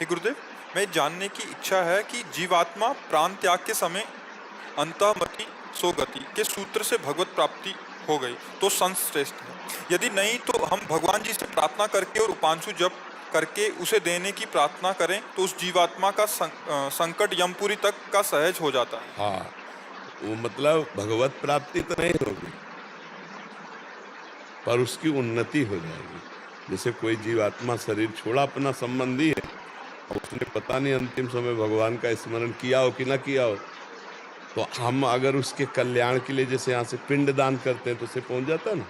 हे गुरुदेव, मैं जानने की इच्छा है कि जीवात्मा प्राण त्याग के समय अंतःमति सो गति के सूत्र से भगवत प्राप्ति हो गई तो संत श्रेष्ठ है। यदि नहीं तो हम भगवान जी से प्रार्थना करके और उपांशु जप करके उसे देने की प्रार्थना करें तो उस जीवात्मा का संकट यमपुरी तक का सहज हो जाता है। हाँ, वो मतलब भगवत प्राप्ति तो नहीं होगी, पर उसकी उन्नति हो जाएगी। जैसे कोई जीवात्मा शरीर छोड़ा, अपना संबंधी है और उसने पता नहीं अंतिम समय भगवान का स्मरण किया हो कि ना किया हो, तो हम अगर उसके कल्याण के लिए जैसे यहाँ से पिंड दान करते हैं तो उसे पहुंच जाता है ना,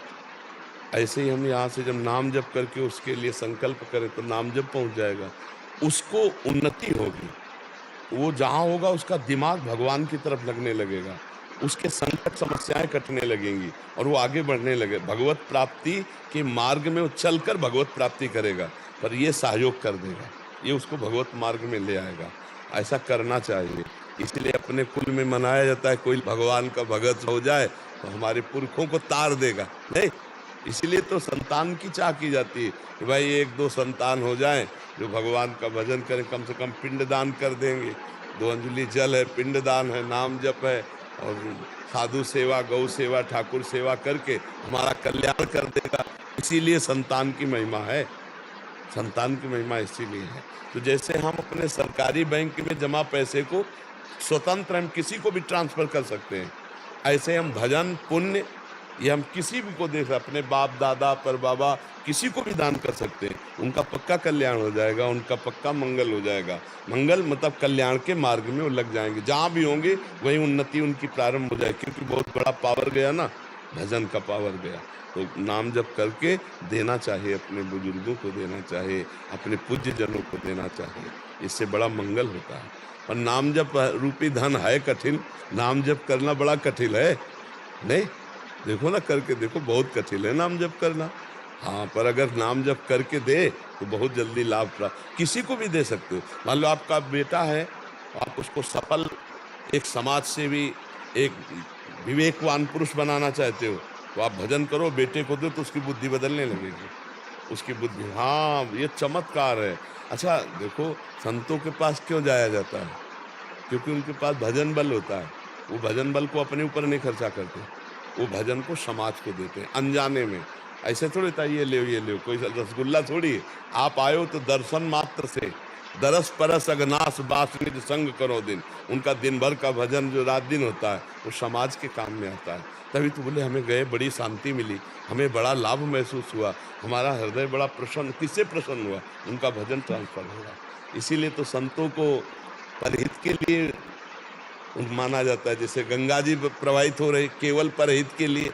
ऐसे ही हम यहाँ से जब नाम जप करके उसके लिए संकल्प करें तो नाम जप पहुंच जाएगा, उसको उन्नति होगी। वो जहाँ होगा उसका दिमाग भगवान की तरफ लगने लगेगा, उसके संकट समस्याएं कटने लगेंगी और वो आगे बढ़ने लगे। भगवत प्राप्ति के मार्ग में वो चलकर भगवत प्राप्ति करेगा, पर ये सहयोग कर देगा, ये उसको भगवत मार्ग में ले आएगा। ऐसा करना चाहिए। इसलिए अपने कुल में मनाया जाता है, कोई भगवान का भगत हो जाए तो हमारे पुरखों को तार देगा, नहीं, इसलिए तो संतान की चाह की जाती है कि भाई एक दो संतान हो जाएं जो भगवान का भजन करें, कम से कम पिंड दान कर देंगे। 2 अंजलि जल है, पिंड दान है, नाम जप है और साधु सेवा, गौ सेवा, ठाकुर सेवा करके हमारा कल्याण कर देगा। इसीलिए संतान की महिमा है, संतान की महिमा इसीलिए है। तो जैसे हम अपने सरकारी बैंक में जमा पैसे को स्वतंत्र हम किसी को भी ट्रांसफर कर सकते हैं, ऐसे हम भजन पुण्य ये हम किसी भी को दे सकते, अपने बाप दादा पर बाबा किसी को भी दान कर सकते हैं। उनका पक्का कल्याण हो जाएगा, उनका पक्का मंगल हो जाएगा। मंगल मतलब कल्याण के मार्ग में वो लग जाएंगे, जहाँ भी होंगे वहीं उन्नति उनकी प्रारंभ हो जाएगी, क्योंकि बहुत बड़ा पावर गया ना, भजन का पावर गया। तो नाम जप करके देना चाहिए, अपने बुजुर्गों को देना चाहिए, अपने पूज्य जनों को देना चाहिए, इससे बड़ा मंगल होता है। और नाम जप रूपी धन है कठिन, नाम जप करना बड़ा कठिन है, नहीं, देखो ना करके देखो, बहुत कठिन है नाम जप करना। हाँ, पर अगर नाम जप करके दे तो बहुत जल्दी लाभ प्राप्त, किसी को भी दे सकते हो। मान लो आपका बेटा है, आप उसको सफल एक समाज सेवी, एक विवेकवान पुरुष बनाना चाहते हो, तो आप भजन करो, बेटे को दो तो उसकी बुद्धि बदलने लगेगी, उसकी बुद्धि, हाँ, ये चमत्कार है। अच्छा देखो, संतों के पास क्यों जाया जाता है? क्योंकि उनके पास भजन बल होता है। वो भजन बल को अपने ऊपर नहीं खर्चा करते, वो भजन को समाज को देते हैं अनजाने में। ऐसे थोड़ी था ये ले कोई रसगुल्ला थोड़ी है। आप आयो तो दर्शन मात्र से दरस परस अगनास बास निज संग करो दिन, उनका दिन भर का भजन जो रात दिन होता है वो समाज के काम में आता है। तभी तो बोले हमें गए बड़ी शांति मिली, हमें बड़ा लाभ महसूस हुआ, हमारा हृदय बड़ा प्रसन्न, किससे प्रसन्न हुआ? उनका भजन ट्रांसफर होगा। इसीलिए तो संतों को परहित के लिए माना जाता है। जैसे गंगा जी प्रवाहित हो रही केवल परहित के लिए,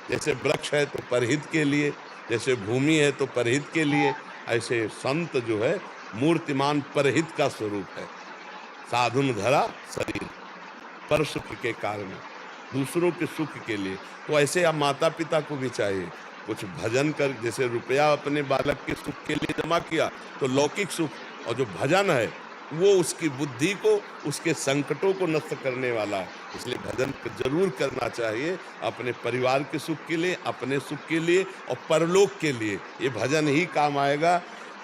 जैसे वृक्ष है तो परहित के लिए, जैसे भूमि है तो परहित के लिए, ऐसे संत जो है मूर्तिमान परहित का स्वरूप है। साधुन धरा शरीर पर सुख के कारण, दूसरों के सुख के लिए। तो ऐसे आप माता पिता को भी चाहिए कुछ भजन कर, जैसे रुपया अपने बालक के सुख के लिए जमा किया तो लौकिक सुख, और जो भजन है वो उसकी बुद्धि को, उसके संकटों को नष्ट करने वाला है। इसलिए भजन जरूर करना चाहिए, अपने परिवार के सुख के लिए, अपने सुख के लिए और परलोक के लिए। ये भजन ही काम आएगा,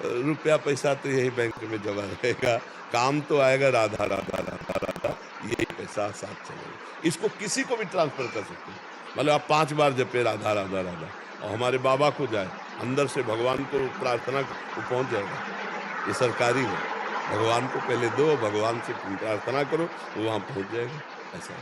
रुपया पैसा तो यही बैंक में जमा रहेगा, काम तो आएगा राधा राधा राधा राधा, यही पैसा साथ चलेगा। इसको किसी को भी ट्रांसफर कर सकते हैं। मतलब आप 5 बार जपे राधा राधा राधा और हमारे बाबा को जाए, अंदर से भगवान को प्रार्थना को पहुंच जाएगा। ये सरकारी है, भगवान को पहले दो, भगवान से प्रार्थना करो, वो वहां पहुंच जाएगा। ऐसा